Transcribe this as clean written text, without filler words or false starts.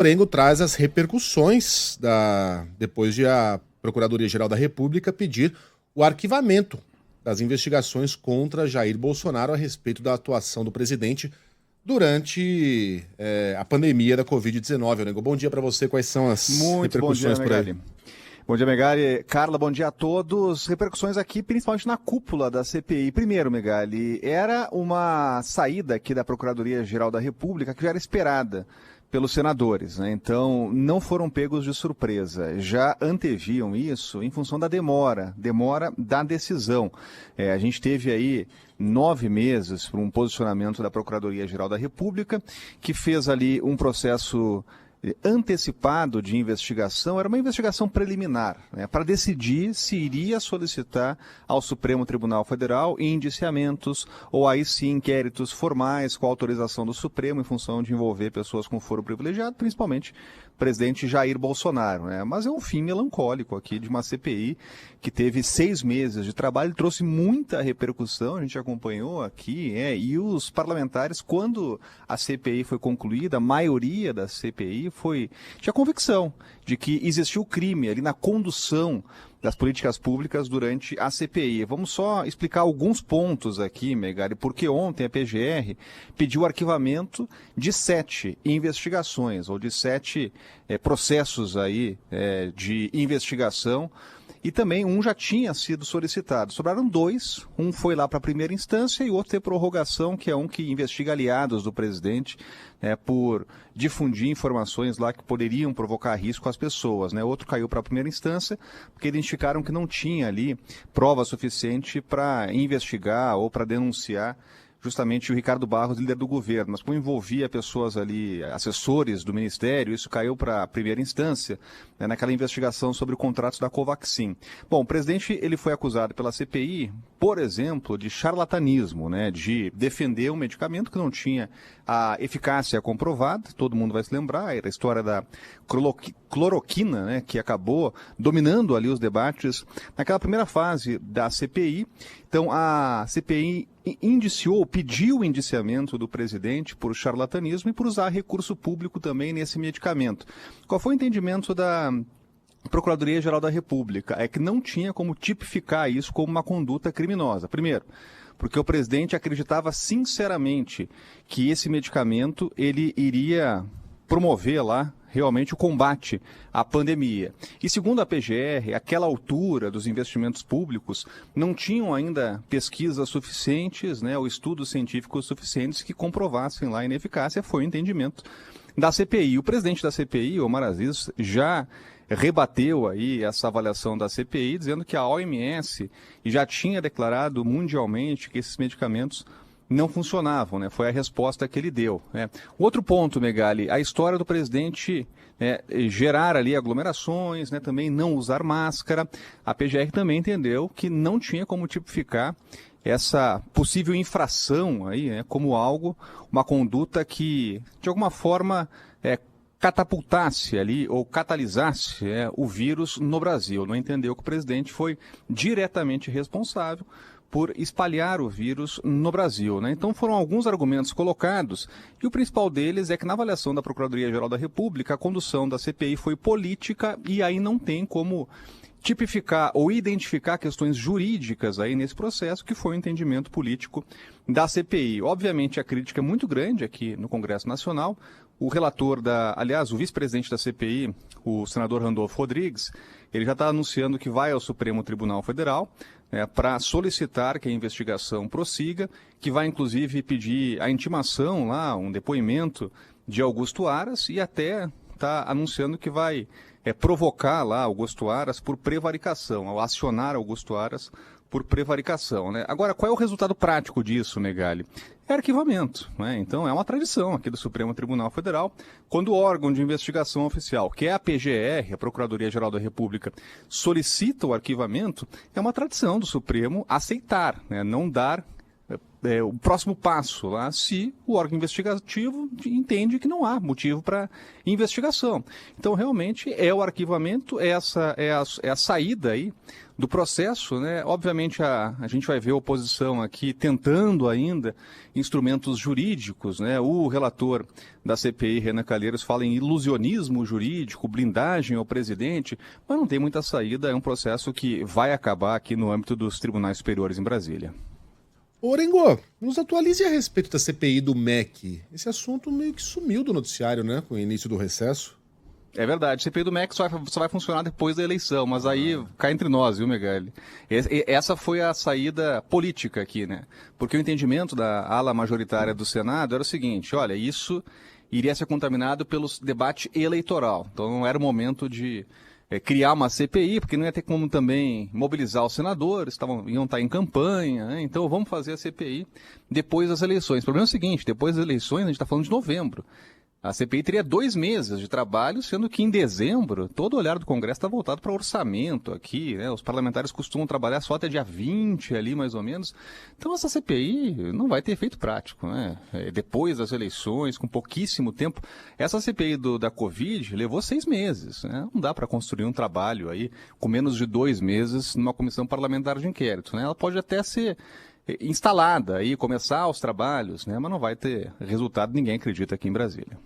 Prengo traz as repercussões depois de a Procuradoria-Geral da República pedir o arquivamento das investigações contra Jair Bolsonaro a respeito da atuação do presidente durante a pandemia da Covid-19. Nego, bom dia para você. Quais são as repercussões por aí? Bom dia, Megali. Carla, bom dia a todos. Repercussões aqui, principalmente na cúpula da CPI. Primeiro, Megali, era uma saída aqui da Procuradoria-Geral da República que já era esperada pelos senadores, né? Então, não foram pegos de surpresa. Já anteviam isso em função da demora da decisão. A gente teve aí 9 meses para um posicionamento da Procuradoria-Geral da República, que fez ali um processo antecipado de investigação. Era uma investigação preliminar, né, para decidir se iria solicitar ao Supremo Tribunal Federal indiciamentos ou aí sim inquéritos formais com autorização do Supremo em função de envolver pessoas com foro privilegiado, principalmente o presidente Jair Bolsonaro, né? Mas é um fim melancólico aqui de uma CPI que teve 6 meses de trabalho, trouxe muita repercussão, a gente acompanhou aqui, e os parlamentares, quando a CPI foi concluída, a maioria da CPI tinha convicção de que existiu crime ali na condução das políticas públicas durante a CPI. Vamos só explicar alguns pontos aqui, Megali, porque ontem a PGR pediu arquivamento de 7 investigações, ou de 7 processos aí, de investigação, e também um já tinha sido solicitado. Sobraram 2, um foi lá para a primeira instância e o outro tem prorrogação, que é um que investiga aliados do presidente, por difundir informações lá que poderiam provocar risco às pessoas, né? Outro caiu para a primeira instância, porque identificaram que não tinha ali prova suficiente para investigar ou para denunciar justamente o Ricardo Barros, líder do governo. Mas como envolvia pessoas ali, assessores do Ministério, isso caiu para a primeira instância, né, naquela investigação sobre o contrato da Covaxin. Bom, o presidente ele foi acusado pela CPI, por exemplo, de charlatanismo, né, de defender um medicamento que não tinha a eficácia comprovada. Todo mundo vai se lembrar, era a história da cloroquina, né, que acabou dominando ali os debates naquela primeira fase da CPI. Então, a CPI pediu o indiciamento do presidente por charlatanismo e por usar recurso público também nesse medicamento. Qual foi o entendimento da Procuradoria-Geral da República? É que não tinha como tipificar isso como uma conduta criminosa. Primeiro, porque o presidente acreditava sinceramente que esse medicamento ele iria promover lá realmente o combate à pandemia. E segundo a PGR, aquela altura dos investimentos públicos não tinham ainda pesquisas suficientes, né, ou estudos científicos suficientes que comprovassem lá a ineficácia. Foi o entendimento da CPI. O presidente da CPI, Omar Aziz, já rebateu aí essa avaliação da CPI, dizendo que a OMS já tinha declarado mundialmente que esses medicamentos não funcionavam, né? Foi a resposta que ele deu, né? Outro ponto, Megali, a história do presidente gerar ali aglomerações, né? Também não usar máscara. A PGR também entendeu que não tinha como tipificar essa possível infração aí, né, como uma conduta que, de alguma forma, catapultasse ali ou catalisasse o vírus no Brasil. Não entendeu que o presidente foi diretamente responsável por espalhar o vírus no Brasil, né? Então foram alguns argumentos colocados e o principal deles é que na avaliação da Procuradoria-Geral da República a condução da CPI foi política e aí não tem como tipificar ou identificar questões jurídicas aí nesse processo, que foi o entendimento político da CPI. Obviamente a crítica é muito grande aqui no Congresso Nacional. O relator o vice-presidente da CPI, o senador Randolfo Rodrigues, ele já está anunciando que vai ao Supremo Tribunal Federal para solicitar que a investigação prossiga, que vai inclusive pedir a intimação lá, um depoimento de Augusto Aras e até está anunciando que vai provocar lá Augusto Aras por prevaricação, ao acionar Augusto Aras por prevaricação, né? Agora, qual é o resultado prático disso, Megali? É arquivamento, né? Então, é uma tradição aqui do Supremo Tribunal Federal, quando o órgão de investigação oficial, que é a PGR, a Procuradoria-Geral da República, solicita o arquivamento, é uma tradição do Supremo aceitar, né? Não dar o próximo passo lá, se o órgão investigativo entende que não há motivo para investigação. Então, realmente, é o arquivamento, essa é a saída aí do processo, né? Obviamente, a gente vai ver a oposição aqui tentando ainda instrumentos jurídicos, né? O relator da CPI, Renan Calheiros, fala em ilusionismo jurídico, blindagem ao presidente, mas não tem muita saída, é um processo que vai acabar aqui no âmbito dos tribunais superiores em Brasília. Orengo, nos atualize a respeito da CPI do MEC. Esse assunto meio que sumiu do noticiário, né? Com o início do recesso. É verdade, CPI do MEC só vai funcionar depois da eleição, mas aí cá entre nós, viu, Megali? Essa foi a saída política aqui, né? Porque o entendimento da ala majoritária do Senado era o seguinte, olha, isso iria ser contaminado pelo debate eleitoral, então não era o momento de criar uma CPI, porque não ia ter como também mobilizar os senadores, iam estar em campanha, né? Então vamos fazer a CPI depois das eleições. O problema é o seguinte, depois das eleições a gente está falando de novembro. A CPI teria 2 meses de trabalho, sendo que em dezembro todo o olhar do Congresso está voltado para orçamento aqui, né? Os parlamentares costumam trabalhar só até dia 20 ali, mais ou menos. Então essa CPI não vai ter efeito prático, né? Depois das eleições, com pouquíssimo tempo. Essa CPI da Covid levou 6 meses, né? Não dá para construir um trabalho aí com menos de 2 meses numa comissão parlamentar de inquérito, né? Ela pode até ser instalada e começar os trabalhos, né? Mas não vai ter resultado, ninguém acredita aqui em Brasília.